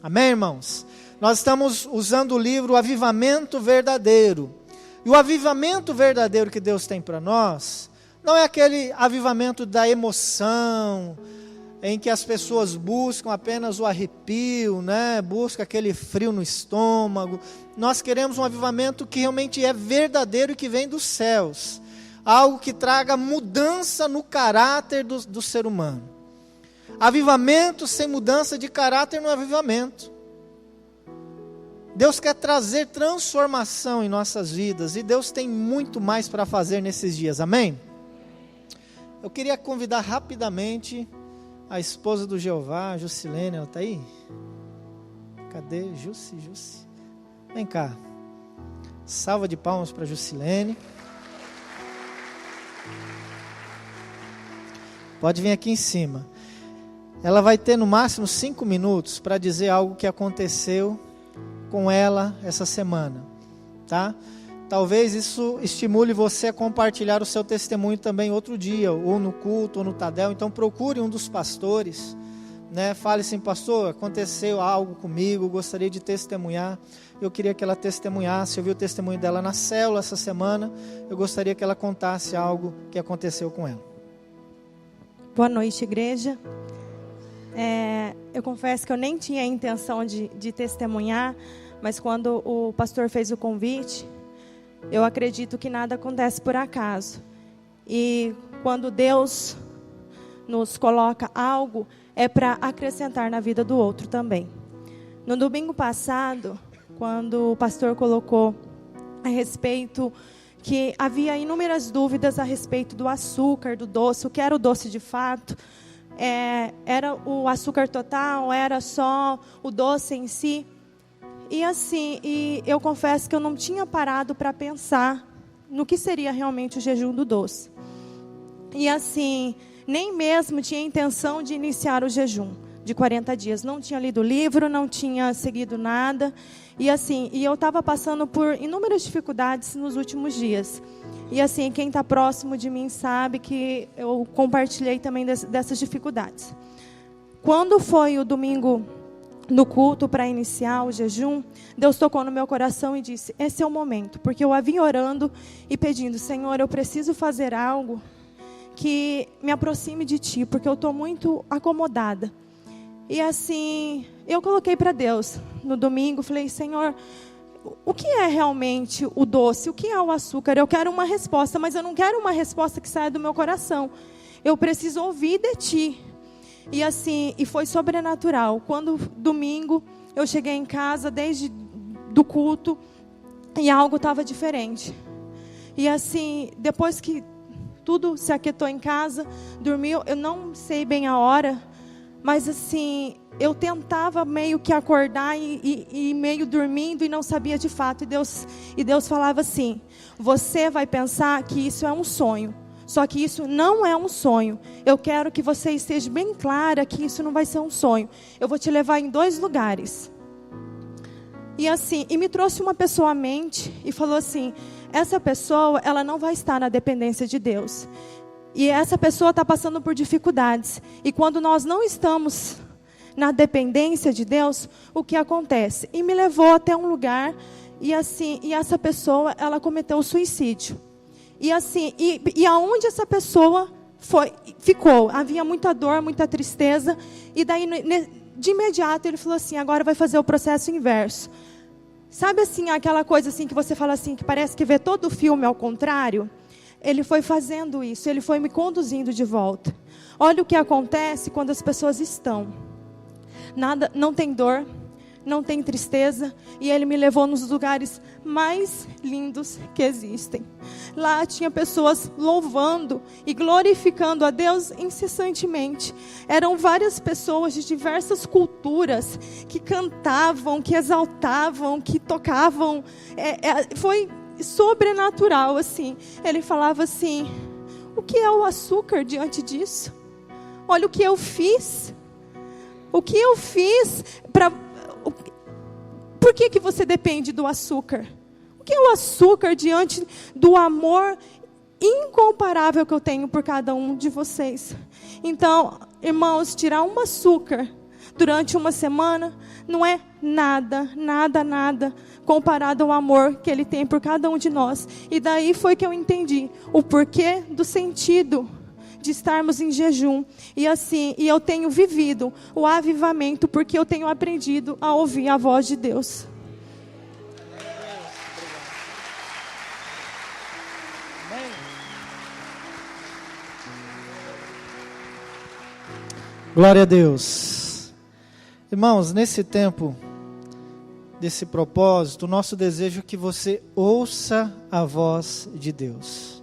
Amém, irmãos? Nós estamos usando o livro Avivamento Verdadeiro. E o avivamento verdadeiro que Deus tem para nós, não é aquele avivamento da emoção, em que as pessoas buscam apenas o arrepio, né? Buscam aquele frio no estômago. Nós queremos um avivamento que realmente é verdadeiro e que vem dos céus. Algo que traga mudança no caráter do ser humano. Avivamento sem mudança de caráter não é avivamento. Deus quer trazer transformação em nossas vidas, e Deus tem muito mais para fazer nesses dias, amém? Eu queria convidar rapidamente a esposa do Jeová, a Jusilene, ela está aí? Cadê? Jussi. Vem cá. Salva de palmas para a Jusilene. Pode vir aqui em cima. Ela vai ter no máximo 5 minutos para dizer algo que aconteceu com ela essa semana, tá? Talvez isso estimule você a compartilhar o seu testemunho também outro dia, ou no culto, ou no Tadel. Então procure um dos pastores, né? Fale assim: pastor, aconteceu algo comigo, gostaria de testemunhar. Eu queria que ela testemunhasse. Eu vi o testemunho dela na célula essa semana. Eu gostaria que ela contasse algo que aconteceu com ela. Boa noite, igreja. Eu confesso que eu nem tinha a intenção de testemunhar, mas quando o pastor fez o convite, eu acredito que nada acontece por acaso. E quando Deus nos coloca algo, é para acrescentar na vida do outro também. No domingo passado, quando o pastor colocou a respeito que havia inúmeras dúvidas a respeito do açúcar, do doce, o que era o doce de fato, era o açúcar total, era só o doce em si. E assim, eu confesso que eu não tinha parado para pensar no que seria realmente o jejum do doce. E assim, nem mesmo tinha intenção de iniciar o jejum de 40 dias. Não tinha lido o livro, não tinha seguido nada. E assim, eu estava passando por inúmeras dificuldades nos últimos dias. E assim, quem está próximo de mim sabe que eu compartilhei também dessas dificuldades. Quando foi o domingo no culto para iniciar o jejum, Deus tocou no meu coração e disse: esse é o momento. Porque eu havia orando e pedindo: Senhor, eu preciso fazer algo que me aproxime de Ti, porque eu estou muito acomodada. E assim, eu coloquei para Deus no domingo, falei: Senhor, o que é realmente o doce? O que é o açúcar? Eu quero uma resposta, mas eu não quero uma resposta que saia do meu coração. Eu preciso ouvir de Ti. E assim, e foi sobrenatural. Quando domingo eu cheguei em casa, desde do culto, e algo estava diferente. E assim, depois que tudo se aquietou em casa, dormiu, eu não sei bem a hora, mas assim, eu tentava meio que acordar e meio dormindo e não sabia de fato. E Deus falava assim: você vai pensar que isso é um sonho. Só que isso não é um sonho. Eu quero que você esteja bem clara que isso não vai ser um sonho. Eu vou te levar em 2 lugares. E assim, e me trouxe uma pessoa à mente e falou assim: essa pessoa, ela não vai estar na dependência de Deus. E essa pessoa está passando por dificuldades. E quando nós não estamos na dependência de Deus, o que acontece? E me levou até um lugar, e assim, e essa pessoa, ela cometeu suicídio. E assim, e aonde essa pessoa ficou? Havia muita dor, muita tristeza. E daí, de imediato, ele falou assim: agora vai fazer o processo inverso. Sabe assim, aquela coisa assim que você fala assim, que parece que vê todo o filme ao contrário? Ele foi fazendo isso, ele foi me conduzindo de volta. Olha o que acontece quando as pessoas estão. Nada, não tem dor, não tem tristeza, e ele me levou nos lugares mais lindos que existem. Lá tinha pessoas louvando e glorificando a Deus incessantemente. Eram várias pessoas de diversas culturas que cantavam, que exaltavam, que tocavam. Foi sobrenatural, assim. Ele falava assim: o que é o açúcar diante disso? Olha o que eu fiz. O que eu fiz para... Por que você depende do açúcar? O que é o açúcar diante do amor incomparável que eu tenho por cada um de vocês? Então, irmãos, tirar um açúcar durante uma semana, não é nada, nada, nada comparado ao amor que Ele tem por cada um de nós. E daí foi que eu entendi o porquê do sentido de estarmos em jejum. E assim, eu tenho vivido o avivamento, porque eu tenho aprendido a ouvir a voz de Deus. Glória a Deus. Irmãos, nesse tempo, desse propósito, o nosso desejo é que você ouça a voz de Deus.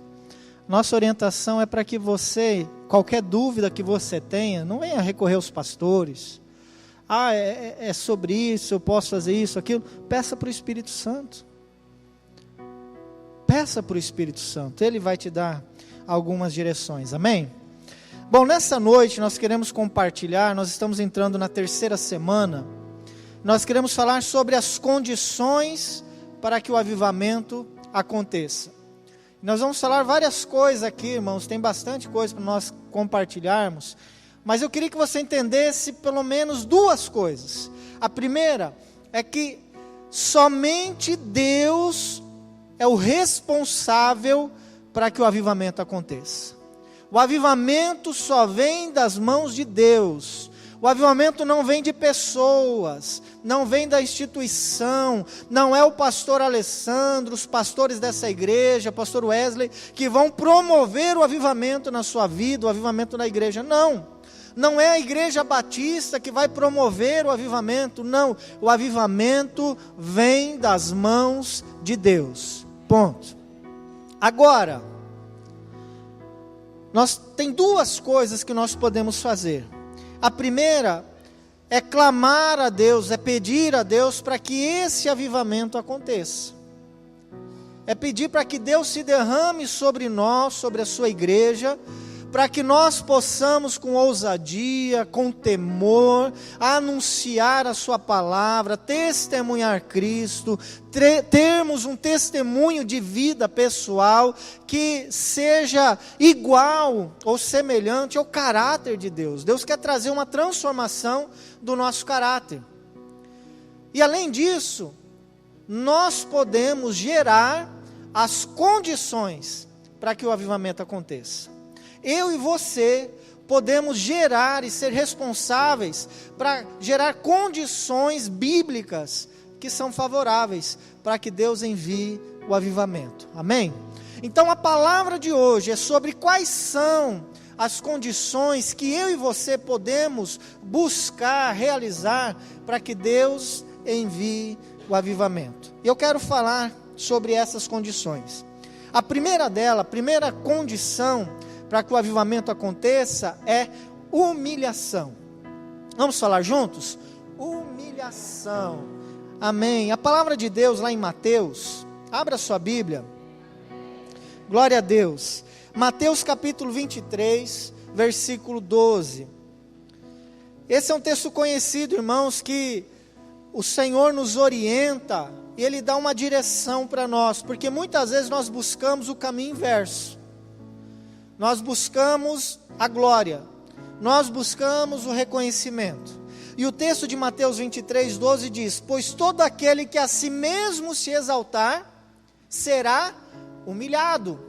Nossa orientação é para que você, qualquer dúvida que você tenha, não venha recorrer aos pastores. É sobre isso, eu posso fazer isso, aquilo. Peça para o Espírito Santo. Peça para o Espírito Santo, Ele vai te dar algumas direções, amém? Bom, nessa noite nós queremos compartilhar, nós estamos entrando na terceira semana, nós queremos falar sobre as condições para que o avivamento aconteça. Nós vamos falar várias coisas aqui, irmãos, tem bastante coisa para nós compartilharmos, mas eu queria que você entendesse pelo menos duas coisas. A primeira é que somente Deus é o responsável para que o avivamento aconteça. O avivamento só vem das mãos de Deus. O avivamento não vem de pessoas, não vem da instituição, não é o pastor Alessandro, os pastores dessa igreja, pastor Wesley, que vão promover o avivamento na sua vida, o avivamento na igreja. Não é a igreja batista que vai promover o avivamento, não. O avivamento vem das mãos de Deus. Ponto. Agora, tem duas coisas que nós podemos fazer. A primeira é clamar a Deus, é pedir a Deus para que esse avivamento aconteça. É pedir para que Deus se derrame sobre nós, sobre a sua igreja, para que nós possamos com ousadia, com temor, anunciar a sua palavra, testemunhar Cristo, termos um testemunho de vida pessoal que seja igual ou semelhante ao caráter de Deus. Deus quer trazer uma transformação do nosso caráter. E além disso, nós podemos gerar as condições para que o avivamento aconteça. Eu e você podemos gerar e ser responsáveis para gerar condições bíblicas que são favoráveis para que Deus envie o avivamento. Amém? Então a palavra de hoje é sobre quais são as condições que eu e você podemos buscar, realizar para que Deus envie o avivamento. Eu quero falar sobre essas condições. A primeira dela, a primeira condição para que o avivamento aconteça é humilhação. Vamos falar juntos? Humilhação. Amém. A palavra de Deus lá em Mateus, abra sua Bíblia. Glória a Deus. Mateus capítulo 23, versículo 12. Esse é um texto conhecido, irmãos, que o Senhor nos orienta e Ele dá uma direção para nós, porque muitas vezes nós buscamos o caminho inverso. Nós buscamos a glória, nós buscamos o reconhecimento. E o texto de Mateus 23, 12 diz: pois todo aquele que a si mesmo se exaltar, será humilhado,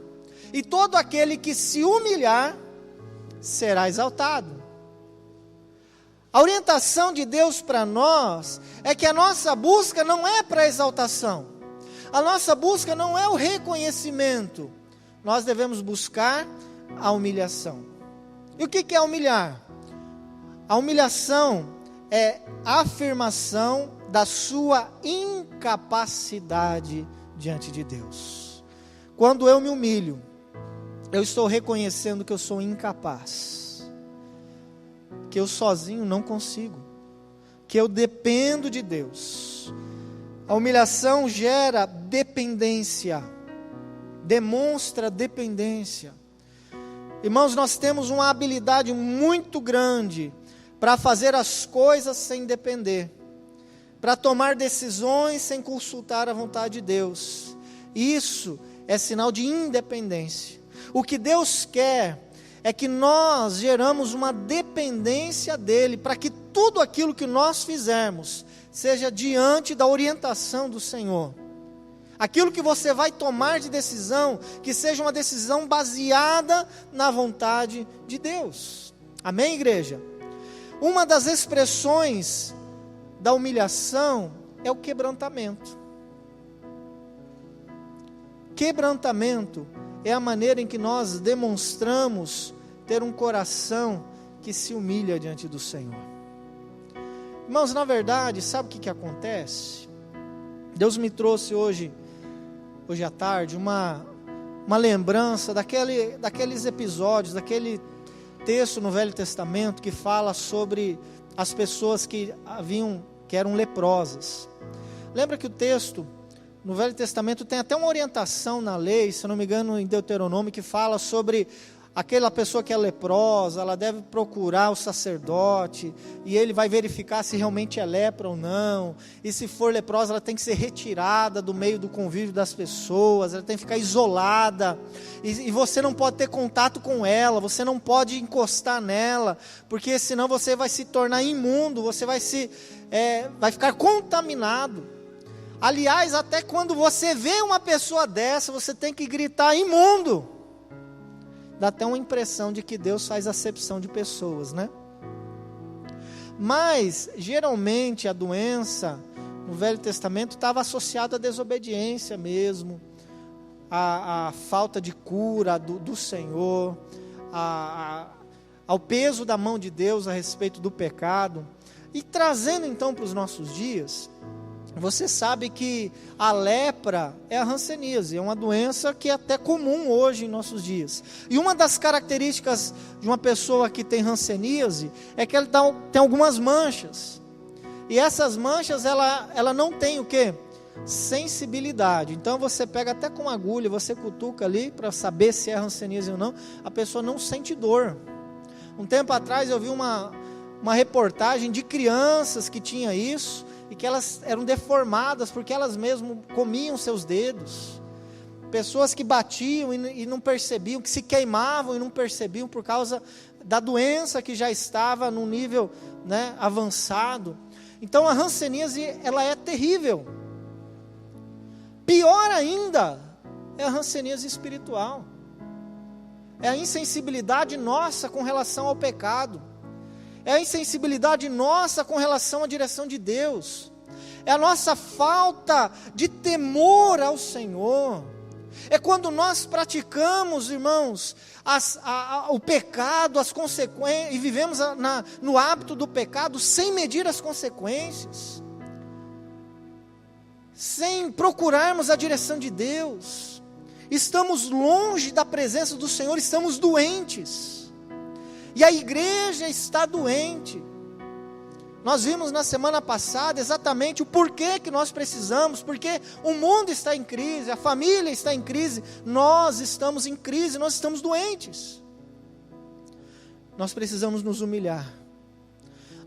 e todo aquele que se humilhar, será exaltado. A orientação de Deus para nós, é que a nossa busca não é para exaltação, a nossa busca não é o reconhecimento, nós devemos buscar a humilhação. E o que é humilhar? A humilhação é a afirmação da sua incapacidade diante de Deus. Quando eu me humilho, eu estou reconhecendo que eu sou incapaz, que eu sozinho não consigo, que eu dependo de Deus. A humilhação gera dependência, demonstra dependência. Irmãos, nós temos uma habilidade muito grande para fazer as coisas sem depender, para tomar decisões sem consultar a vontade de Deus. Isso é sinal de independência. O que Deus quer é que nós geramos uma dependência dEle, para que tudo aquilo que nós fizermos seja diante da orientação do Senhor. Aquilo que você vai tomar de decisão, que seja uma decisão baseada na vontade de Deus. Amém, igreja? Uma das expressões da humilhação é o quebrantamento. Quebrantamento é a maneira em que nós demonstramos ter um coração que se humilha diante do Senhor. Irmãos, na verdade, sabe o que acontece? Deus me trouxe hoje à tarde, uma lembrança daqueles episódios, daquele texto no Velho Testamento que fala sobre as pessoas que eram leprosas. Lembra que o texto no Velho Testamento tem até uma orientação na lei, se não me engano, em Deuteronômio, que fala sobre aquela pessoa que é leprosa, ela deve procurar o sacerdote, e ele vai verificar se realmente é lepra ou não, e se for leprosa, ela tem que ser retirada do meio do convívio das pessoas, ela tem que ficar isolada, e você não pode ter contato com ela, você não pode encostar nela, porque senão você vai se tornar imundo, você vai ficar contaminado. Aliás, até quando você vê uma pessoa dessa, você tem que gritar imundo. Dá até uma impressão de que Deus faz acepção de pessoas, né? Mas, geralmente, a doença no Velho Testamento estava associada à desobediência mesmo, à falta de cura do Senhor, ao peso da mão de Deus a respeito do pecado. E trazendo então para os nossos dias, você sabe que a lepra é a hanseníase, é uma doença que é até comum hoje em nossos dias. E uma das características de uma pessoa que tem hanseníase é que ela tem algumas manchas. E essas manchas, ela não tem o quê? Sensibilidade. Então você pega até com agulha, você cutuca ali para saber se é hanseníase ou não, a pessoa não sente dor. Um tempo atrás eu vi uma reportagem de crianças que tinha isso, e que elas eram deformadas, porque elas mesmas comiam seus dedos, pessoas que batiam e não percebiam, que se queimavam e não percebiam, por causa da doença que já estava num nível, né, avançado. Então a hanseníase, ela é terrível. Pior ainda, é a hanseníase espiritual, é a insensibilidade nossa com relação ao pecado, é a insensibilidade nossa com relação à direção de Deus, é a nossa falta de temor ao Senhor, é quando nós praticamos, irmãos, o pecado, as consequências, e vivemos no hábito do pecado sem medir as consequências, sem procurarmos a direção de Deus, estamos longe da presença do Senhor, estamos doentes. E a igreja está doente. Nós vimos na semana passada exatamente o porquê que nós precisamos, porque o mundo está em crise, a família está em crise, nós estamos em crise, nós estamos doentes. Nós precisamos nos humilhar.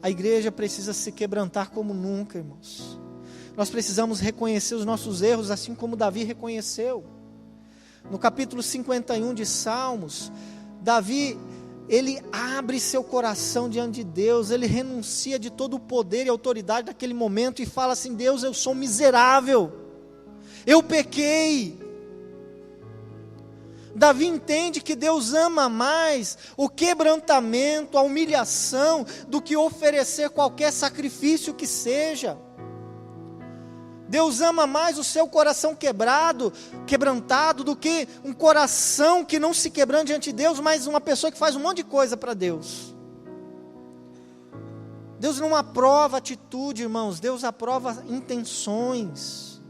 A igreja precisa se quebrantar como nunca, irmãos. Nós precisamos reconhecer os nossos erros, assim como Davi reconheceu. No capítulo 51 de Salmos, Davi, ele abre seu coração diante de Deus, ele renuncia de todo o poder e autoridade daquele momento e fala assim: Deus, eu sou miserável, eu pequei. Davi entende que Deus ama mais o quebrantamento, a humilhação, do que oferecer qualquer sacrifício que seja. Deus ama mais o seu coração quebrantado, do que um coração que não se quebranta diante de Deus, mas uma pessoa que faz um monte de coisa para Deus. Deus não aprova atitude, irmãos, Deus aprova intenções.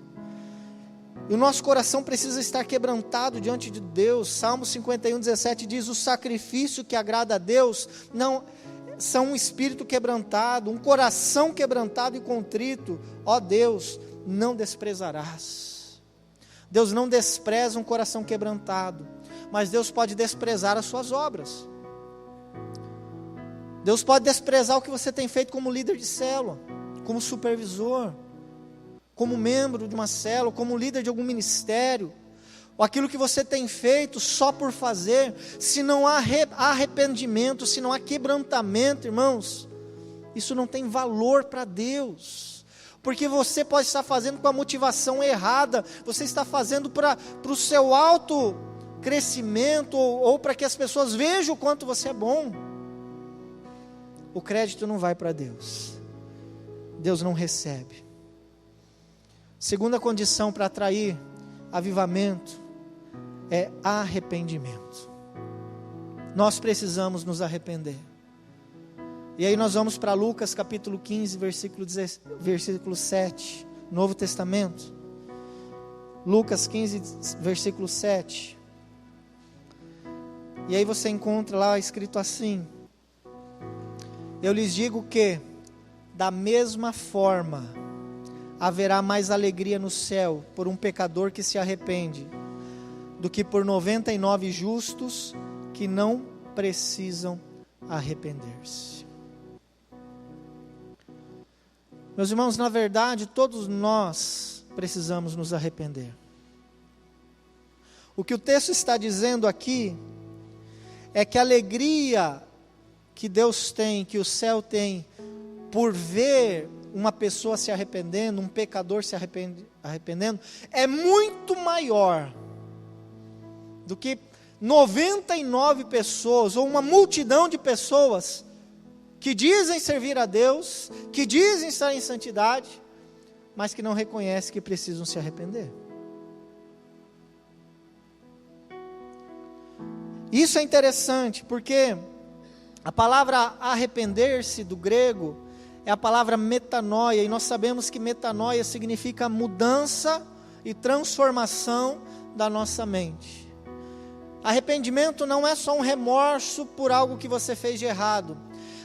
E o nosso coração precisa estar quebrantado diante de Deus. Salmo 51:17 diz: o sacrifício que agrada a Deus não são um espírito quebrantado, um coração quebrantado e contrito, ó Deus, não desprezarás. Deus não despreza um coração quebrantado, mas Deus pode desprezar as suas obras. Deus pode desprezar o que você tem feito como líder de célula, como supervisor, como membro de uma célula, como líder de algum ministério, ou aquilo que você tem feito só por fazer. Se não há arrependimento, se não há quebrantamento, irmãos, isso não tem valor para Deus, porque você pode estar fazendo com a motivação errada, você está fazendo para o seu alto crescimento, ou para que as pessoas vejam o quanto você é bom. O crédito não vai para Deus, Deus não recebe. Segunda condição para atrair avivamento é arrependimento. Nós precisamos nos arrepender. E aí nós vamos para Lucas capítulo 15, versículo 7, Novo Testamento. Lucas 15, versículo 7. E aí você encontra lá escrito assim: eu lhes digo que, da mesma forma, haverá mais alegria no céu por um pecador que se arrepende, do que por 99 justos que não precisam arrepender-se. Meus irmãos, na verdade, todos nós precisamos nos arrepender. O que o texto está dizendo aqui é que a alegria que Deus tem, que o céu tem, por ver uma pessoa se arrependendo, um pecador se arrependendo, é muito maior do que 99 pessoas, ou uma multidão de pessoas, que dizem servir a Deus, que dizem estar em santidade, mas que não reconhecem que precisam se arrepender. Isso é interessante, porque a palavra arrepender-se do grego é a palavra metanoia, e nós sabemos que metanoia significa mudança e transformação da nossa mente. Arrependimento não é só um remorso por algo que você fez de errado.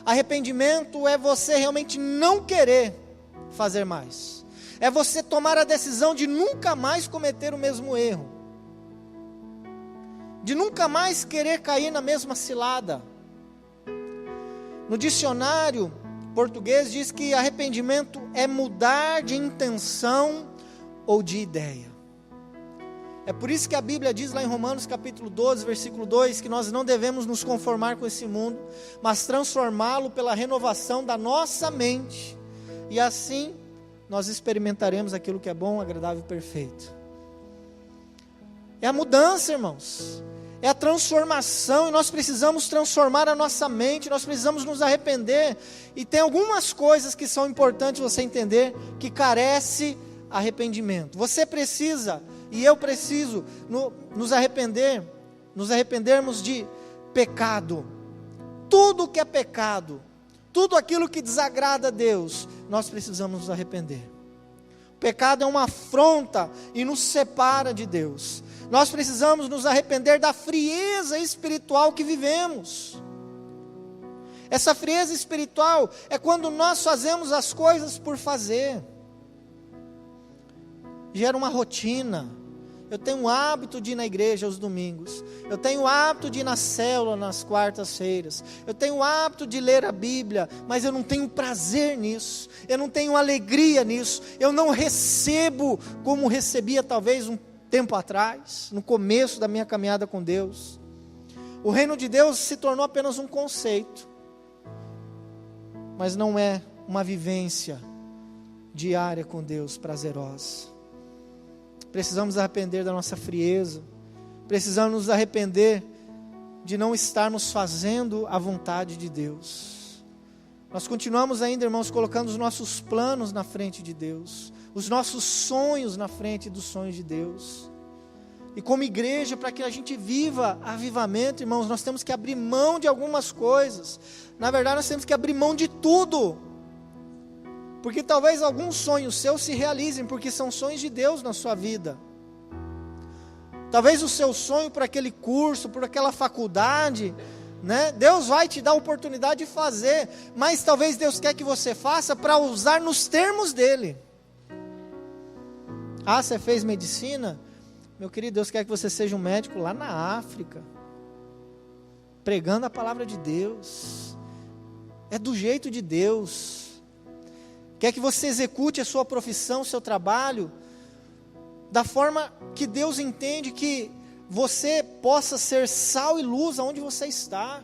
Arrependimento é você realmente não querer fazer mais. É você tomar a decisão de nunca mais cometer o mesmo erro. De nunca mais querer cair na mesma cilada. No dicionário português diz que arrependimento é mudar de intenção ou de ideia. É por isso que a Bíblia diz lá em Romanos capítulo 12, versículo 2, que nós não devemos nos conformar com esse mundo, mas transformá-lo pela renovação da nossa mente, e assim nós experimentaremos aquilo que é bom, agradável e perfeito. É a mudança, irmãos, é a transformação, e nós precisamos transformar a nossa mente, nós precisamos nos arrepender, e tem algumas coisas que são importantes você entender, que carece arrependimento. Você precisa, e eu preciso, nos arrependermos de pecado. Tudo que é pecado, tudo aquilo que desagrada a Deus, nós precisamos nos arrepender. O pecado é uma afronta e nos separa de Deus. Nós precisamos nos arrepender da frieza espiritual que vivemos. Essa frieza espiritual é quando nós fazemos as coisas por fazer. Gera uma rotina. Eu tenho o hábito de ir na igreja aos domingos. Eu tenho o hábito de ir na célula nas quartas-feiras. Eu tenho o hábito de ler a Bíblia, mas eu não tenho prazer nisso. Eu não tenho alegria nisso. Eu não recebo como recebia talvez um tempo atrás, no começo da minha caminhada com Deus. O reino de Deus se tornou apenas um conceito, mas não é uma vivência diária com Deus prazerosa. Precisamos nos arrepender da nossa frieza, precisamos nos arrepender de não estarmos fazendo a vontade de Deus. Nós continuamos ainda, irmãos, colocando os nossos planos na frente de Deus, os nossos sonhos na frente dos sonhos de Deus. E como igreja, para que a gente viva avivamento, irmãos, nós temos que abrir mão de algumas coisas. Na verdade, nós temos que abrir mão de tudo. Porque talvez alguns sonhos seus se realizem, porque são sonhos de Deus na sua vida. Talvez o seu sonho por aquele curso, por aquela faculdade, né? Deus vai te dar a oportunidade de fazer, mas talvez Deus quer que você faça para usar nos termos dele. Ah, você fez medicina? Meu querido, Deus quer que você seja um médico lá na África, pregando a palavra de Deus. É do jeito de Deus. Quer que você execute a sua profissão, o seu trabalho, da forma que Deus entende que você possa ser sal e luz aonde você está.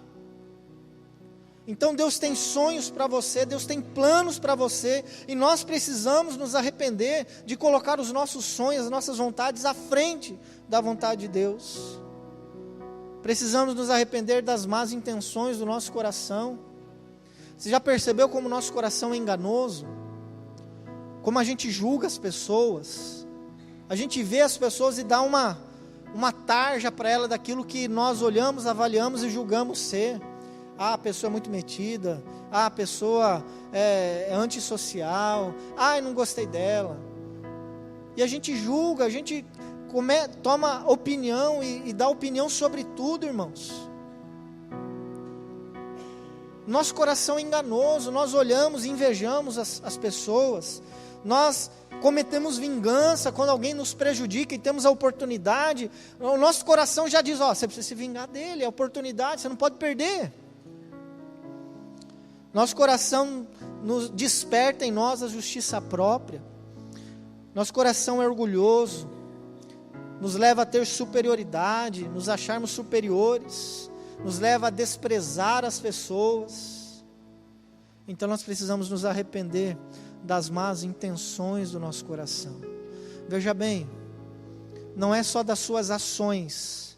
Então Deus tem sonhos para você, Deus tem planos para você, e nós precisamos nos arrepender de colocar os nossos sonhos, as nossas vontades à frente da vontade de Deus. Precisamos nos arrepender das más intenções do nosso coração. Você já percebeu como o nosso coração é enganoso? Como a gente julga as pessoas? A gente vê as pessoas e dá uma tarja para ela daquilo que nós olhamos, avaliamos e julgamos ser. Ah, a pessoa é muito metida. Ah, a pessoa é antissocial. Ah, eu não gostei dela. E a gente julga, a gente toma opinião e dá opinião sobre tudo, irmãos. Nosso coração é enganoso, nós olhamos e invejamos as pessoas. Nós cometemos vingança quando alguém nos prejudica e temos a oportunidade. O nosso coração já diz, você precisa se vingar dele, é oportunidade, você não pode perder. Nosso coração nos desperta em nós a justiça própria. Nosso coração é orgulhoso, nos leva a ter superioridade, nos acharmos superiores, nos leva a desprezar as pessoas. Então nós precisamos nos arrepender das más intenções do nosso coração. Veja bem, não é só das suas ações,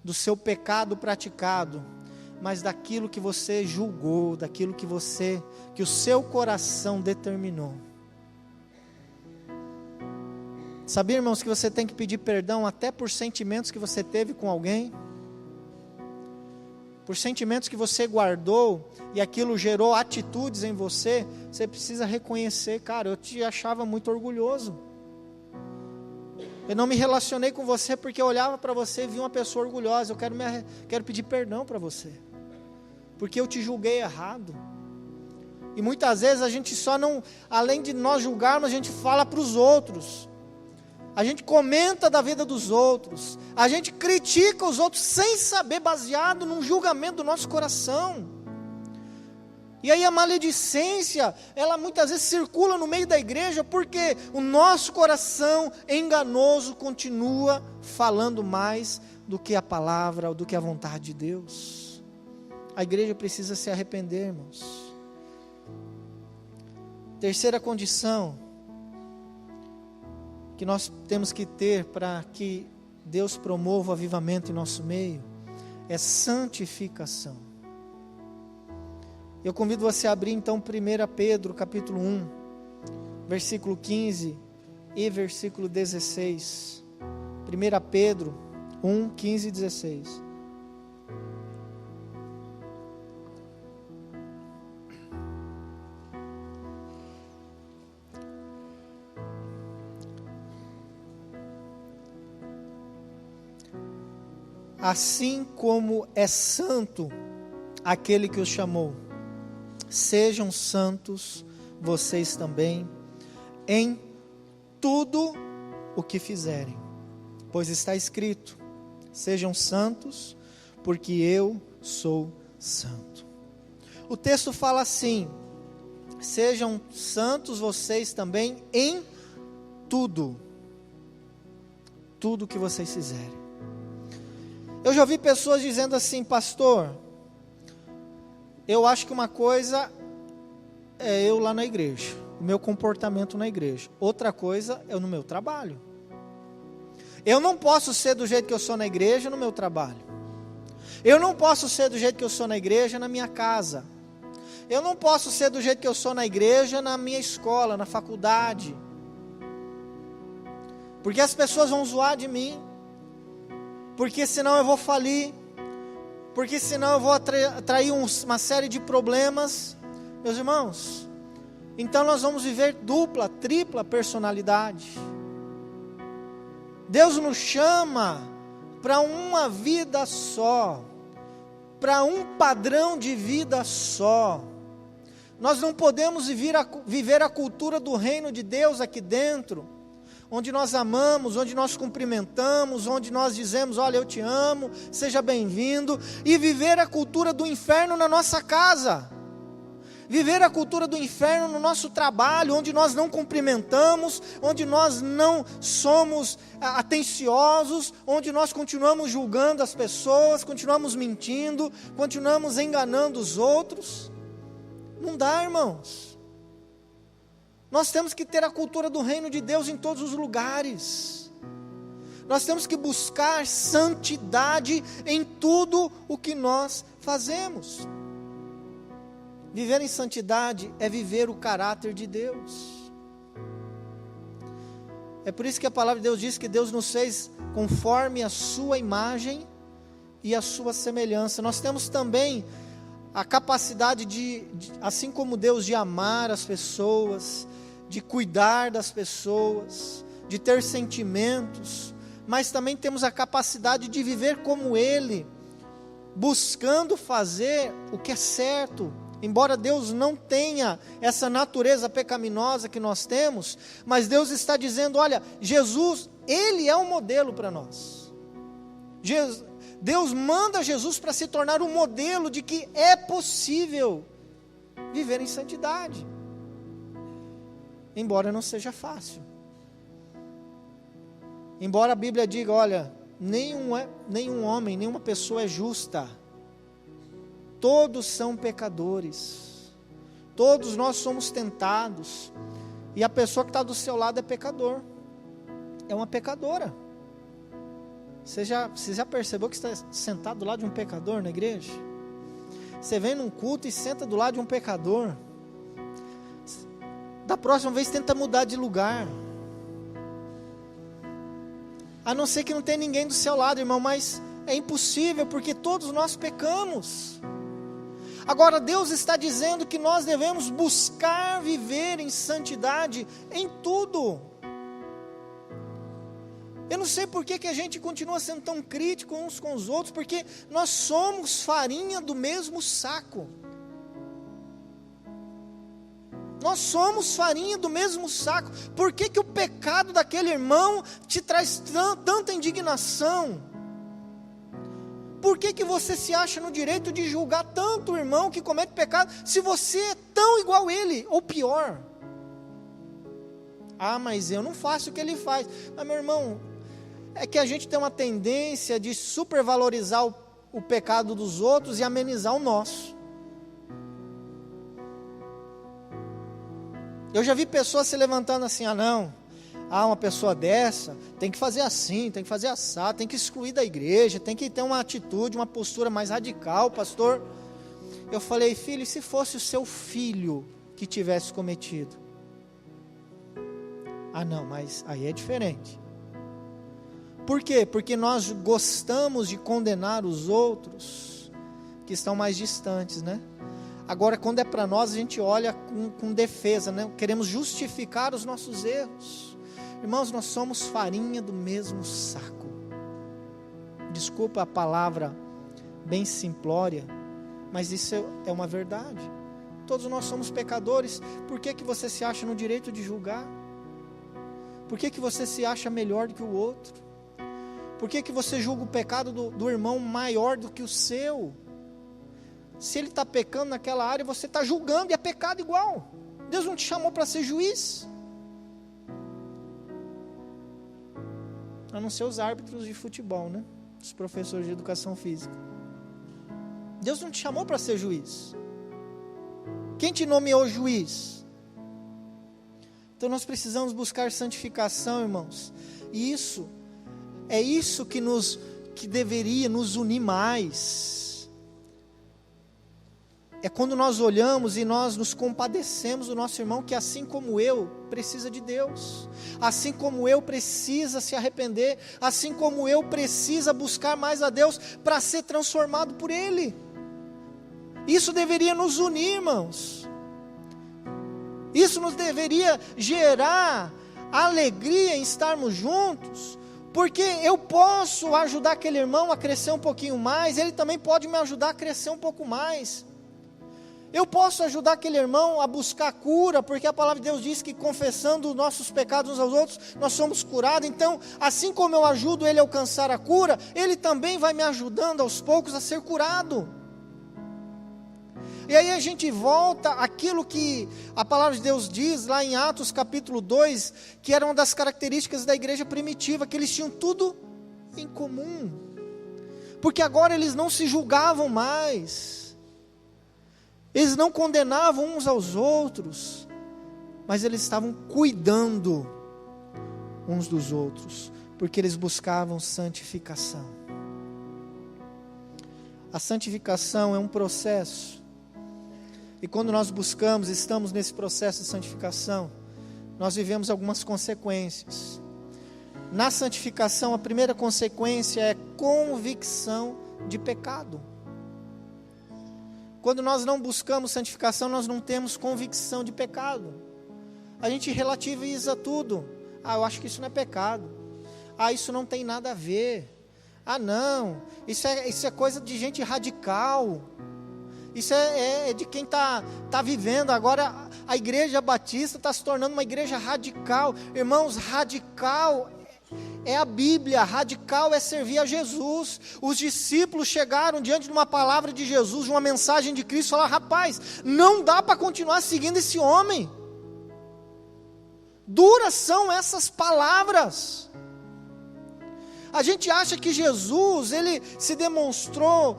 do seu pecado praticado, mas daquilo que você julgou, daquilo que o seu coração determinou. Sabia, irmãos, que você tem que pedir perdão até por sentimentos que você teve com alguém? Por sentimentos que você guardou e aquilo gerou atitudes em você, você precisa reconhecer, cara, eu te achava muito orgulhoso. Eu não me relacionei com você porque eu olhava para você e vi uma pessoa orgulhosa. Eu quero pedir perdão para você, porque eu te julguei errado. E muitas vezes a gente além de nós julgarmos, a gente fala para os outros. A gente comenta da vida dos outros, a gente critica os outros sem saber, baseado num julgamento do nosso coração. E aí a maledicência, ela muitas vezes circula no meio da igreja, porque o nosso coração enganoso continua falando mais do que a palavra, ou do que a vontade de Deus. A igreja precisa se arrepender, irmãos. Terceira condição que nós temos que ter para que Deus promova o avivamento em nosso meio, é santificação. Eu convido você a abrir então 1 Pedro capítulo 1, versículo 15 e versículo 16. 1 Pedro 1, 15 e 16. Assim como é santo aquele que os chamou, sejam santos vocês também em tudo o que fizerem, pois está escrito: sejam santos, porque eu sou santo. O texto fala assim: sejam santos vocês também em tudo que vocês fizerem. Eu já ouvi pessoas dizendo assim: pastor, eu acho que uma coisa é eu lá na igreja, o meu comportamento na igreja, outra coisa é no meu trabalho. Eu não posso ser do jeito que eu sou na igreja no meu trabalho. Eu não posso ser do jeito que eu sou na igreja na minha casa. Eu não posso ser do jeito que eu sou na igreja na minha escola, na faculdade. Porque as pessoas vão zoar de mim. Porque senão eu vou falir, porque senão eu vou atrair uma série de problemas. Meus irmãos, então nós vamos viver dupla, tripla personalidade. Deus nos chama para uma vida só, para um padrão de vida só. Nós não podemos viver a cultura do reino de Deus aqui dentro, onde nós amamos, onde nós cumprimentamos, onde nós dizemos: olha, eu te amo, seja bem-vindo, e viver a cultura do inferno na nossa casa. Viver a cultura do inferno no nosso trabalho, onde nós não cumprimentamos, onde nós não somos atenciosos, onde nós continuamos julgando as pessoas, continuamos mentindo, continuamos enganando os outros. Não dá, irmãos. Nós temos que ter a cultura do reino de Deus em todos os lugares. Nós temos que buscar santidade em tudo o que nós fazemos. Viver em santidade é viver o caráter de Deus. É por isso que a palavra de Deus diz que Deus nos fez conforme a sua imagem e a sua semelhança. Nós temos também a capacidade assim como Deus, de amar as pessoas, de cuidar das pessoas, de ter sentimentos, mas também temos a capacidade de viver como Ele, buscando fazer o que é certo. Embora Deus não tenha essa natureza pecaminosa que nós temos, mas Deus está dizendo, olha, Jesus, Ele é um modelo para nós. Deus manda Jesus para se tornar um modelo de que é possível viver em santidade. Embora não seja fácil. Embora a Bíblia diga, olha, nenhum homem, nenhuma pessoa é justa. Todos são pecadores, todos nós somos tentados, e a pessoa que está do seu lado é pecador, é uma pecadora. Você já percebeu que está sentado do lado de um pecador na igreja? Você vem num culto e senta do lado de um pecador, da próxima vez tenta mudar de lugar, a não ser que não tenha ninguém do seu lado, irmão, mas é impossível, porque todos nós pecamos. Agora Deus está dizendo que nós devemos buscar viver em santidade em tudo. Eu não sei por que a gente continua sendo tão crítico uns com os outros, porque nós somos farinha do mesmo saco. Nós somos farinha do mesmo saco. Por que o pecado daquele irmão te traz tanta indignação? Por que você se acha no direito de julgar tanto o irmão que comete pecado, se você é tão igual a ele, ou pior? Ah, mas eu não faço o que ele faz. Mas, meu irmão, é que a gente tem uma tendência de supervalorizar o pecado dos outros e amenizar o nosso. Eu já vi pessoas se levantando assim, uma pessoa dessa tem que fazer assim, tem que fazer assado, tem que excluir da igreja, tem que ter uma atitude, uma postura mais radical, pastor. Eu falei, filho, e se fosse o seu filho que tivesse cometido? Ah não, mas aí é diferente. Por quê? Porque nós gostamos de condenar os outros que estão mais distantes, né? Agora, quando é para nós, a gente olha com defesa, né? Queremos justificar os nossos erros. Irmãos, nós somos farinha do mesmo saco. Desculpa a palavra bem simplória, mas isso é uma verdade. Todos nós somos pecadores. Por que você se acha no direito de julgar? Por que você se acha melhor do que o outro? Por que você julga o pecado do irmão maior do que o seu? Se ele está pecando naquela área, você está julgando, e é pecado igual. Deus não te chamou para ser juiz. A não ser os árbitros de futebol, né? Os professores de educação física. Deus não te chamou para ser juiz. Quem te nomeou juiz? Então nós precisamos buscar santificação, irmãos. E isso que deveria nos unir mais. É quando nós olhamos e nós nos compadecemos do nosso irmão, que assim como eu, precisa de Deus. Assim como eu, precisa se arrepender. Assim como eu, precisa buscar mais a Deus para ser transformado por Ele. Isso deveria nos unir, irmãos. Isso nos deveria gerar alegria em estarmos juntos. Porque eu posso ajudar aquele irmão a crescer um pouquinho mais, ele também pode me ajudar a crescer um pouco mais. Eu posso ajudar aquele irmão a buscar cura, porque a palavra de Deus diz que confessando os nossos pecados uns aos outros, nós somos curados. Então, assim como eu ajudo ele a alcançar a cura, ele também vai me ajudando aos poucos a ser curado. E aí a gente volta àquilo que a palavra de Deus diz lá em Atos capítulo 2, que era uma das características da igreja primitiva, que eles tinham tudo em comum, porque agora eles não se julgavam mais, eles não condenavam uns aos outros, mas eles estavam cuidando uns dos outros, porque eles buscavam santificação. A santificação é um processo, e quando nós buscamos, estamos nesse processo de santificação, nós vivemos algumas consequências. Na santificação, a primeira consequência é convicção de pecado. Quando nós não buscamos santificação, nós não temos convicção de pecado. A gente relativiza tudo. Eu acho que isso não é pecado. Isso não tem nada a ver. Não, isso é coisa de gente radical. Isso é de quem está vivendo. Agora a igreja batista está se tornando uma igreja radical. Irmãos, radical é a Bíblia, radical é servir a Jesus. Os discípulos chegaram diante de uma palavra de Jesus, de uma mensagem de Cristo, e falaram: rapaz, não dá para continuar seguindo esse homem. Duras são essas palavras. A gente acha que Jesus, ele se demonstrou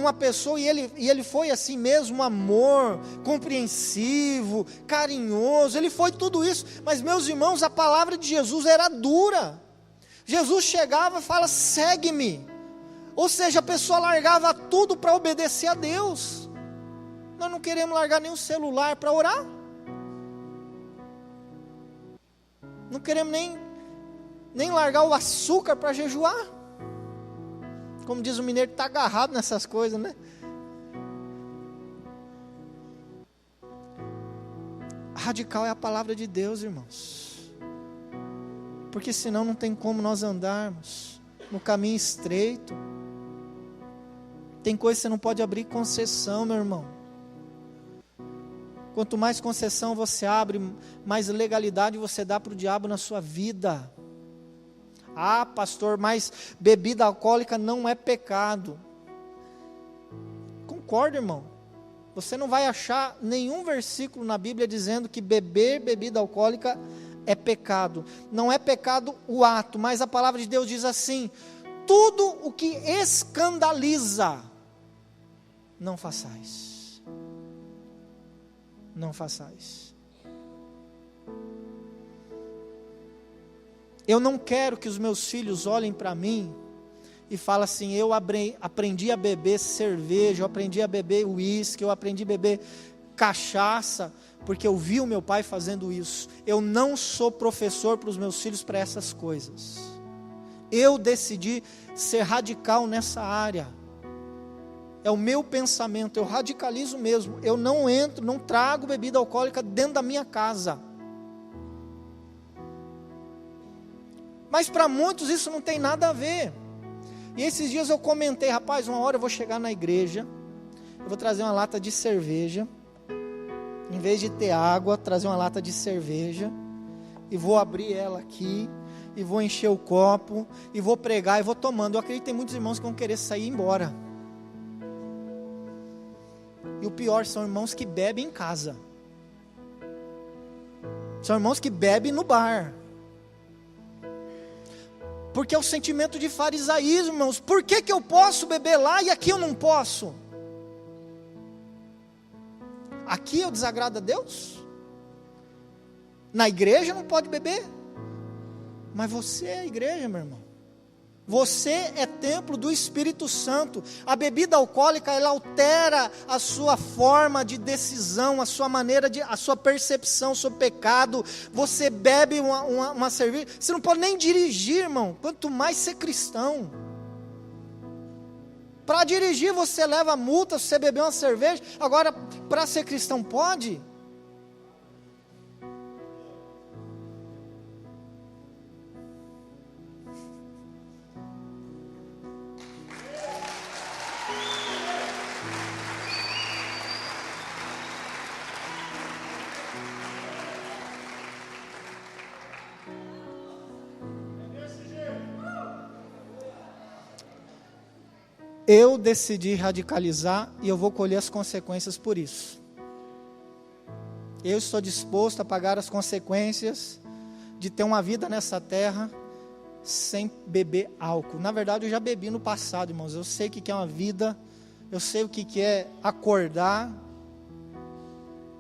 uma pessoa, e ele foi assim mesmo, amor, compreensivo, carinhoso, ele foi tudo isso, mas meus irmãos, a palavra de Jesus era dura. Jesus chegava e fala: segue-me, ou seja, a pessoa largava tudo para obedecer a Deus. Nós não queremos largar nem o celular para orar, não queremos nem largar o açúcar para jejuar. Como diz o mineiro, está agarrado nessas coisas, né? Radical é a palavra de Deus, irmãos, porque senão não tem como nós andarmos no caminho estreito. Tem coisa que você não pode abrir concessão, meu irmão. Quanto mais concessão você abre, mais legalidade você dá para o diabo na sua vida. Pastor, mas bebida alcoólica não é pecado. Concordo, irmão. Você não vai achar nenhum versículo na Bíblia dizendo que beber bebida alcoólica é pecado. Não é pecado o ato, mas a palavra de Deus diz assim: tudo o que escandaliza, não façais. Não façais. Eu não quero que os meus filhos olhem para mim e falem assim: eu aprendi a beber cerveja, eu aprendi a beber uísque, eu aprendi a beber cachaça, porque eu vi o meu pai fazendo isso. Eu não sou professor para os meus filhos para essas coisas. Eu decidi ser radical nessa área. É o meu pensamento, eu radicalizo mesmo. Eu não trago bebida alcoólica dentro da minha casa. Mas para muitos isso não tem nada a ver. E esses dias eu comentei: rapaz, uma hora eu vou chegar na igreja, eu vou trazer uma lata de cerveja, em vez de ter água, trazer uma lata de cerveja, e vou abrir ela aqui, e vou encher o copo, e vou pregar, e vou tomando. Eu acredito que tem muitos irmãos que vão querer sair e ir embora. E o pior, são irmãos que bebem em casa, são irmãos que bebem no bar, porque é o sentimento de farisaísmo, irmãos. Por que eu posso beber lá e aqui eu não posso? Aqui eu desagrado a Deus? Na igreja não pode beber? Mas você é a igreja, meu irmão. Você é templo do Espírito Santo. A bebida alcoólica, ela altera a sua forma de decisão, a sua maneira a sua percepção sobre pecado. Você bebe uma cerveja, você não pode nem dirigir, irmão, quanto mais ser cristão. Para dirigir você leva multa se você beber uma cerveja. Agora, para ser cristão pode? eu decidi radicalizar e eu vou colher as consequências por isso. Eu estou disposto a pagar as consequências de ter uma vida nessa terra sem beber álcool. Na verdade, eu já bebi no passado, irmãos. Eu sei o que é uma vida, eu sei o que é acordar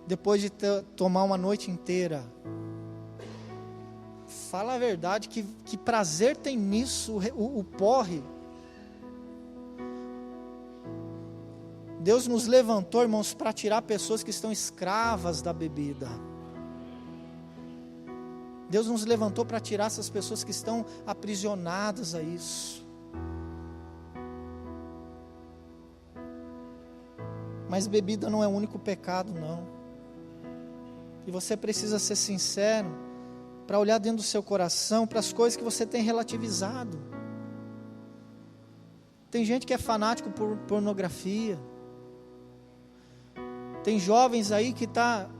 depois de tomar uma noite inteira. Fala a verdade, que prazer tem nisso o porre. Deus nos levantou, irmãos, para tirar pessoas que estão escravas da bebida. Deus nos levantou para tirar essas pessoas que estão aprisionadas a isso. Mas bebida não é o único pecado, não. E você precisa ser sincero para olhar dentro do seu coração para as coisas que você tem relativizado. Tem gente que é fanático por pornografia. Tem jovens aí que está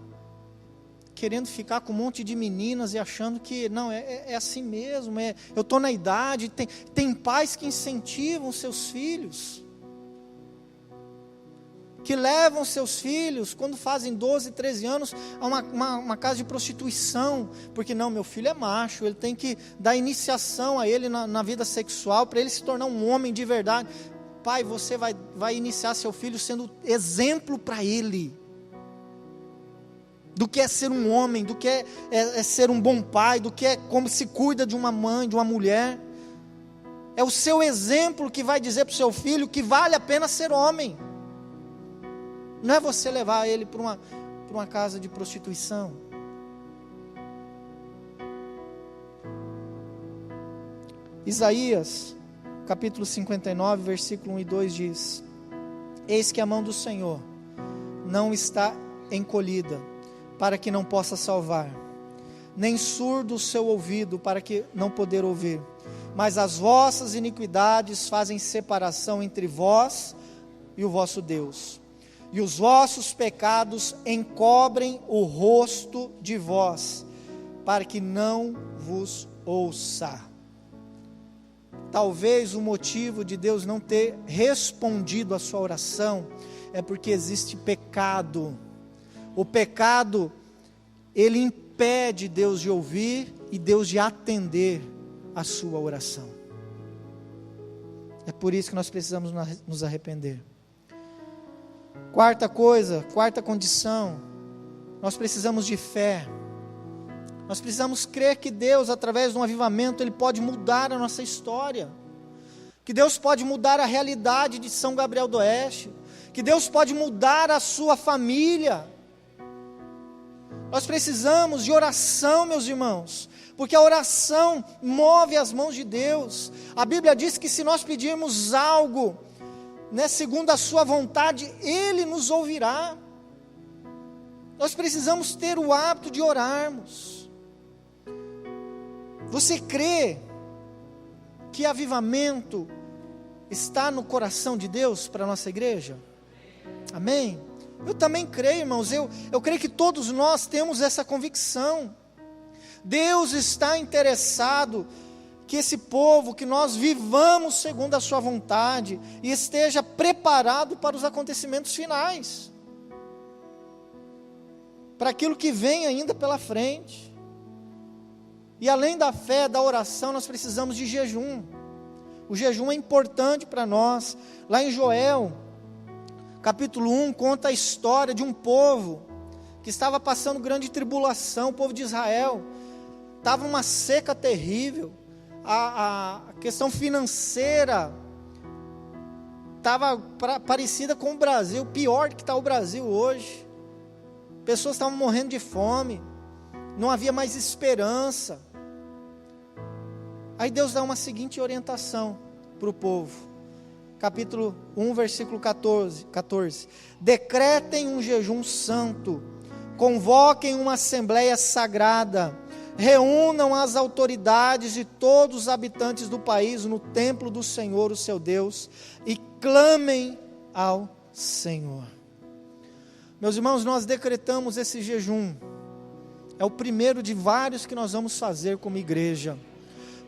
querendo ficar com um monte de meninas e achando que não, é assim mesmo, eu estou na idade. Tem pais que incentivam seus filhos, que levam seus filhos, quando fazem 12, 13 anos, a uma casa de prostituição, porque não, meu filho é macho, ele tem que dar iniciação a ele na vida sexual, para ele se tornar um homem de verdade. Pai, você vai iniciar seu filho sendo exemplo para ele, do que é ser um homem, do que é ser um bom pai, do que é como se cuida de uma mãe, de uma mulher. É o seu exemplo que vai dizer para o seu filho que vale a pena ser homem. Não é você levar ele para uma casa de prostituição. Isaías, capítulo 59, versículo 1 e 2 diz: Eis que a mão do Senhor não está encolhida, para que não possa salvar, nem surdo o seu ouvido, para que não poder ouvir. Mas as vossas iniquidades fazem separação entre vós e o vosso Deus, e os vossos pecados encobrem o rosto de vós, para que não vos ouça. Talvez o motivo de Deus não ter respondido a sua oração é porque existe pecado. O pecado, ele impede Deus de ouvir e Deus de atender a sua oração. É por isso que nós precisamos nos arrepender. Quarta condição, nós precisamos de fé. Nós precisamos crer que Deus, através de um avivamento, Ele pode mudar a nossa história. Que Deus pode mudar a realidade de São Gabriel do Oeste. Que Deus pode mudar a sua família. Nós precisamos de oração, meus irmãos, porque a oração move as mãos de Deus. A Bíblia diz que se nós pedirmos algo, segundo a sua vontade, Ele nos ouvirá. Nós precisamos ter o hábito de orarmos. Você crê que avivamento está no coração de Deus para a nossa igreja? Amém? Eu também creio, irmãos, eu creio que todos nós temos essa convicção. Deus está interessado que esse povo, que nós vivamos segundo a sua vontade e esteja preparado para os acontecimentos finais, para aquilo que vem ainda pela frente. E além da fé, da oração, nós precisamos de jejum. O jejum é importante para nós. Lá em Joel, capítulo 1, conta a história de um povo que estava passando grande tribulação. O povo de Israel estava numa seca terrível. A questão financeira estava parecida com o Brasil, pior do que está o Brasil hoje. Pessoas estavam morrendo de fome, não havia mais esperança. Aí Deus dá uma seguinte orientação para o povo, capítulo 1, versículo 14: decretem um jejum santo, convoquem uma assembleia sagrada, reúnam as autoridades de todos os habitantes do país no templo do Senhor, o seu Deus, e clamem ao Senhor. Meus irmãos, nós decretamos esse jejum, é o primeiro de vários que nós vamos fazer como igreja,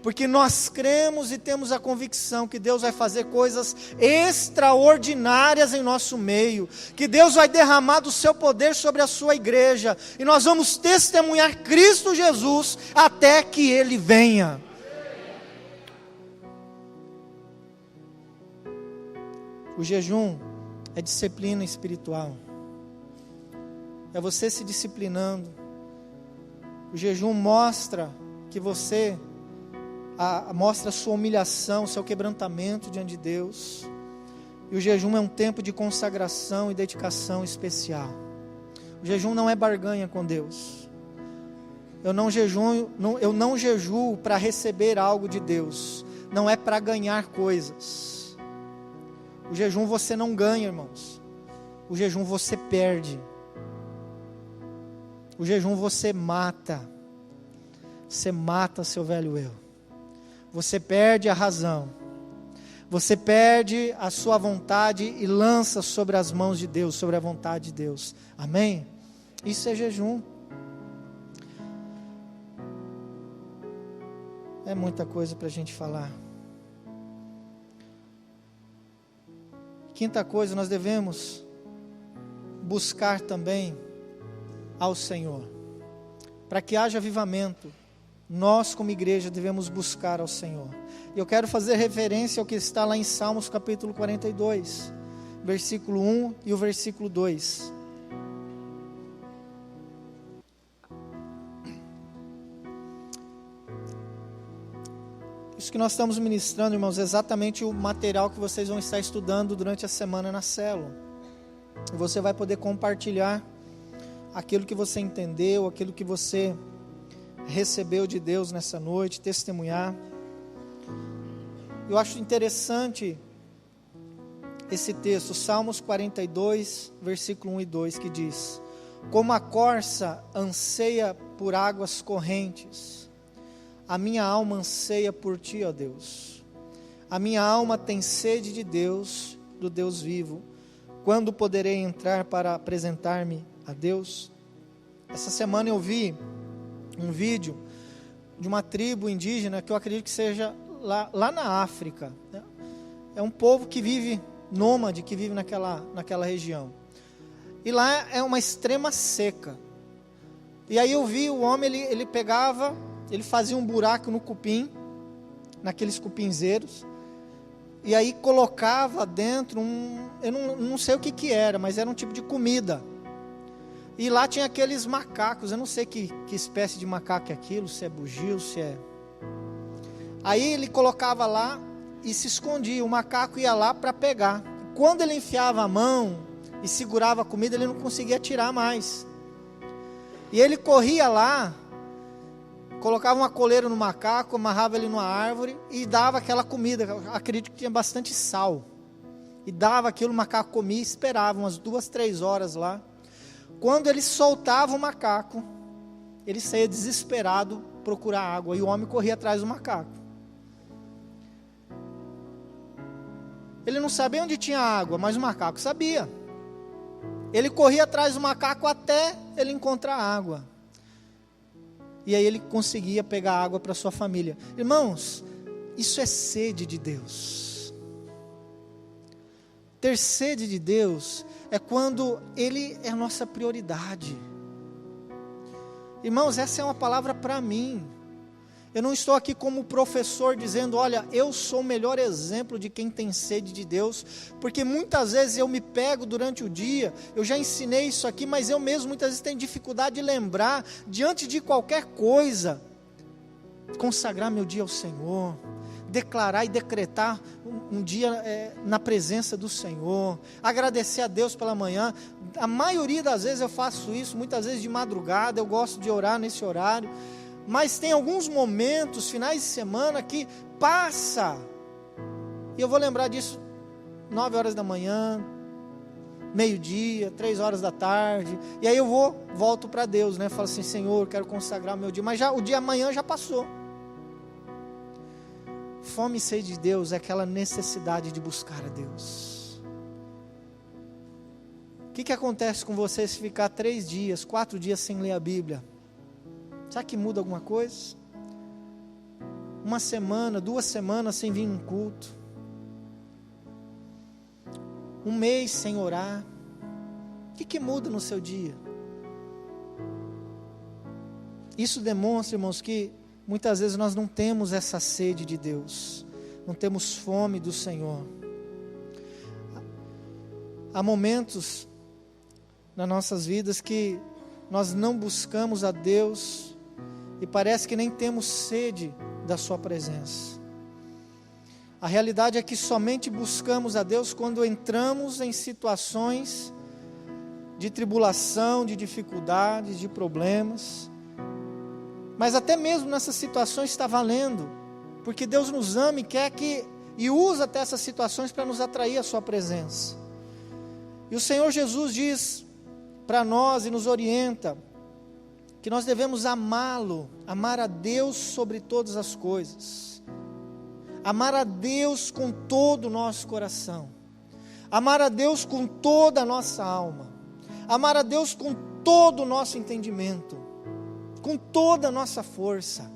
porque nós cremos e temos a convicção que Deus vai fazer coisas extraordinárias em nosso meio, que Deus vai derramar do seu poder sobre a sua igreja, e nós vamos testemunhar Cristo Jesus até que Ele venha. O jejum é disciplina espiritual, é você se disciplinando. O jejum mostra que você mostra a sua humilhação, o seu quebrantamento diante de Deus. E o jejum é um tempo de consagração e dedicação especial. O jejum não é barganha com Deus. Eu não jejuo para receber algo de Deus, não é para ganhar coisas. O jejum você não ganha, irmãos. O jejum você perde. O jejum você mata. Você mata seu velho eu. Você perde a razão. Você perde a sua vontade e lança sobre as mãos de Deus, sobre a vontade de Deus. Amém? Isso é jejum. É muita coisa para a gente falar. Quinta coisa, nós devemos buscar também ao Senhor. Para que haja avivamento, nós como igreja devemos buscar ao Senhor. E eu quero fazer referência ao que está lá em Salmos capítulo 42, versículo 1 e o versículo 2. Isso que nós estamos ministrando, irmãos, é exatamente o material que vocês vão estar estudando durante a semana na célula. E você vai poder compartilhar aquilo que você entendeu, aquilo que você recebeu de Deus nessa noite, testemunhar. Eu acho interessante esse texto, Salmos 42, versículo 1 e 2, que diz: como a corça anseia por águas correntes, a minha alma anseia por ti, ó Deus. A minha alma tem sede de Deus, do Deus vivo. Quando poderei entrar para apresentar-me a Deus? Essa semana eu vi um vídeo de uma tribo indígena que eu acredito que seja lá na África, né? É um povo que vive nômade, que vive naquela região. E lá é uma extrema seca. E aí eu vi o homem, ele pegava, ele fazia um buraco no cupim, naqueles cupinzeiros, e aí colocava dentro eu não sei o que era, mas era um tipo de comida. E lá tinha aqueles macacos, eu não sei que espécie de macaco é aquilo, se é bugio, se é... Aí ele colocava lá e se escondia, o macaco ia lá para pegar. Quando ele enfiava a mão e segurava a comida, ele não conseguia tirar mais. E ele corria lá, colocava uma coleira no macaco, amarrava ele numa árvore e dava aquela comida. Eu acredito que tinha bastante sal. E dava aquilo, o macaco comia e esperava umas 2, 3 horas lá. Quando ele soltava o macaco, ele saía desesperado procurar água. E o homem corria atrás do macaco. Ele não sabia onde tinha água, mas o macaco sabia. Ele corria atrás do macaco até ele encontrar água. E aí ele conseguia pegar água para sua família. Irmãos, isso é sede de Deus. Ter sede de Deus é quando Ele é a nossa prioridade. Irmãos, essa é uma palavra para mim. Eu não estou aqui como professor dizendo, olha, eu sou o melhor exemplo de quem tem sede de Deus, porque muitas vezes eu me pego durante o dia, eu já ensinei isso aqui, mas eu mesmo muitas vezes tenho dificuldade de lembrar, diante de qualquer coisa, consagrar meu dia ao Senhor, declarar e decretar um dia na presença do Senhor, agradecer a Deus pela manhã. A maioria das vezes eu faço isso, muitas vezes de madrugada, eu gosto de orar nesse horário, mas tem alguns momentos, finais de semana, que passa, e eu vou lembrar disso 9 horas da manhã, meio-dia, 3 horas da tarde, e aí eu volto para Deus, né? Falo assim, Senhor, quero consagrar o meu dia, mas o dia amanhã já passou. Fome e sede de Deus é aquela necessidade de buscar a Deus. O que acontece com você se ficar 3 dias, 4 dias sem ler a Bíblia? Será que muda alguma coisa? uma semana, 2 semanas sem vir num culto, 1 mês sem orar, o que muda no seu dia? Isso demonstra, irmãos, que muitas vezes nós não temos essa sede de Deus, não temos fome do Senhor. Há momentos nas nossas vidas que nós não buscamos a Deus e parece que nem temos sede da sua presença. A realidade é que somente buscamos a Deus quando entramos em situações de tribulação, de dificuldades, de problemas. Mas até mesmo nessas situações está valendo, porque Deus nos ama e quer e usa até essas situações para nos atrair à sua presença. E o Senhor Jesus diz para nós e nos orienta que nós devemos amá-lo, amar a Deus sobre todas as coisas, amar a Deus com todo o nosso coração, amar a Deus com toda a nossa alma, amar a Deus com todo o nosso entendimento, com toda a nossa força.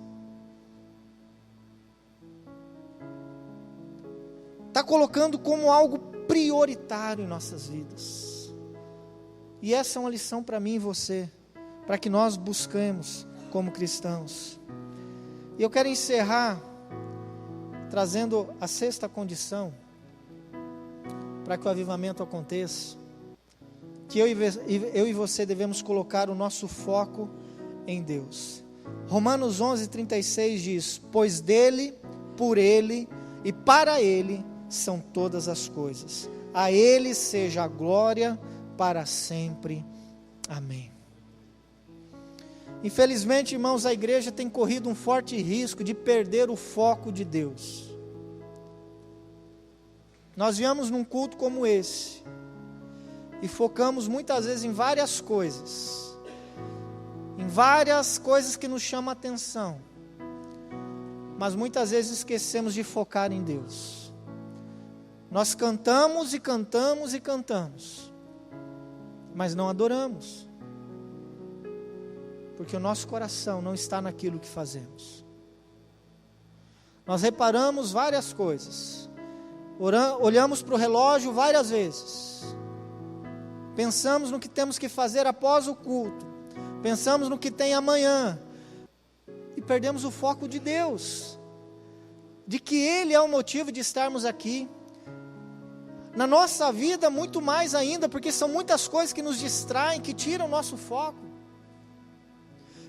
Está colocando como algo prioritário em nossas vidas. E essa é uma lição para mim e você, para que nós busquemos como cristãos. E eu quero encerrar trazendo a 6ª condição para que o avivamento aconteça, que eu e você devemos colocar o nosso foco em Deus. Romanos 11:36 diz: pois dele, por ele e para ele são todas as coisas, a ele seja a glória para sempre, amém. Infelizmente, irmãos, a igreja tem corrido um forte risco de perder o foco de Deus. Nós viemos num culto como esse e focamos muitas vezes em várias coisas que nos chamam a atenção, mas muitas vezes esquecemos de focar em Deus. Nós cantamos e cantamos e cantamos, mas não adoramos, porque o nosso coração não está naquilo que fazemos. Nós reparamos várias coisas, olhamos para o relógio várias vezes, pensamos no que temos que fazer após o culto, pensamos no que tem amanhã, e perdemos o foco de Deus, de que Ele é o motivo de estarmos aqui. Na nossa vida, muito mais ainda, porque são muitas coisas que nos distraem, que tiram o nosso foco.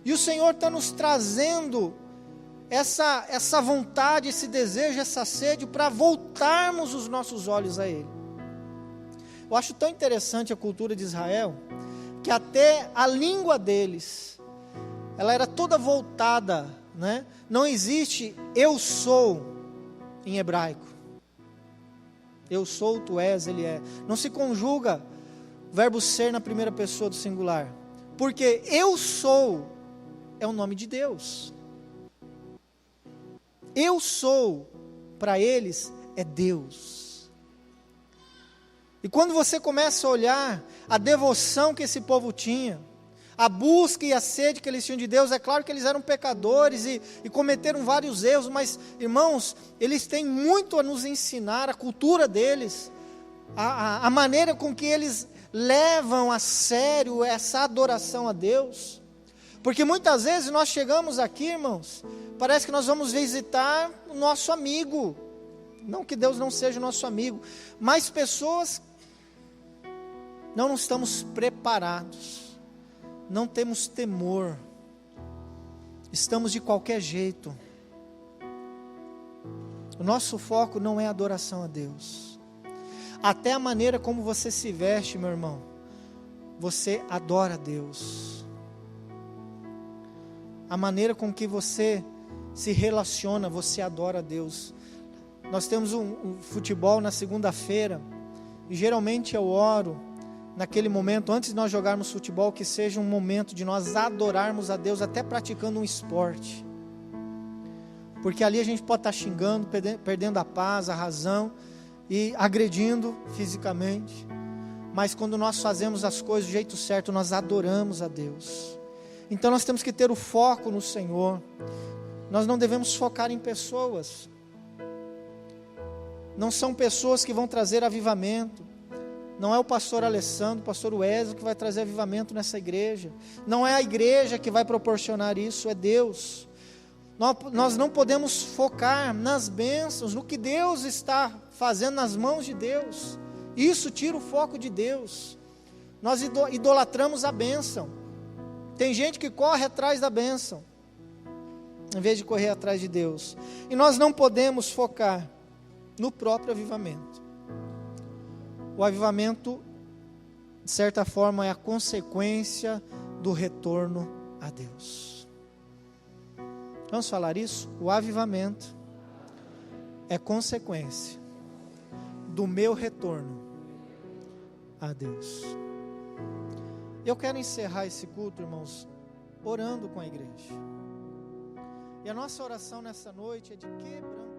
E o Senhor está nos trazendo essa vontade, esse desejo, essa sede, para voltarmos os nossos olhos a Ele. Eu acho tão interessante a cultura de Israel, que até a língua deles, ela era toda voltada, né? Não existe eu sou em hebraico. Eu sou, tu és, ele é. Não se conjuga o verbo ser na primeira pessoa do singular, porque eu sou é o nome de Deus. Eu sou, para eles, é Deus. E quando você começa a olhar a devoção que esse povo tinha, a busca e a sede que eles tinham de Deus, é claro que eles eram pecadores e cometeram vários erros, mas, irmãos, eles têm muito a nos ensinar, a cultura deles, a maneira com que eles levam a sério essa adoração a Deus. Porque muitas vezes nós chegamos aqui, irmãos, parece que nós vamos visitar o nosso amigo, não que Deus não seja o nosso amigo, mas pessoas, não estamos preparados, não temos temor, estamos de qualquer jeito. O nosso foco não é adoração a Deus. Até a maneira como você se veste, meu irmão, você adora a Deus. A maneira com que você se relaciona, você adora a Deus. Nós temos um futebol na segunda-feira, e geralmente eu oro naquele momento, antes de nós jogarmos futebol, que seja um momento de nós adorarmos a Deus, até praticando um esporte, porque ali a gente pode estar xingando, perdendo a paz, a razão, e agredindo fisicamente, mas quando nós fazemos as coisas do jeito certo, nós adoramos a Deus. Então nós temos que ter o foco no Senhor. Nós não devemos focar em pessoas. Não são pessoas que vão trazer avivamento. Não é o pastor Alessandro, o pastor Wesley que vai trazer avivamento nessa igreja. Não é a igreja que vai proporcionar isso, é Deus. Nós não podemos focar nas bênçãos, no que Deus está fazendo nas mãos de Deus. Isso tira o foco de Deus. Nós idolatramos a bênção. Tem gente que corre atrás da bênção, em vez de correr atrás de Deus. E nós não podemos focar no próprio avivamento. O avivamento, de certa forma, é a consequência do retorno a Deus. Vamos falar isso? O avivamento é consequência do meu retorno a Deus. Eu quero encerrar esse culto, irmãos, orando com a igreja. E a nossa oração nessa noite é de quebrantamento.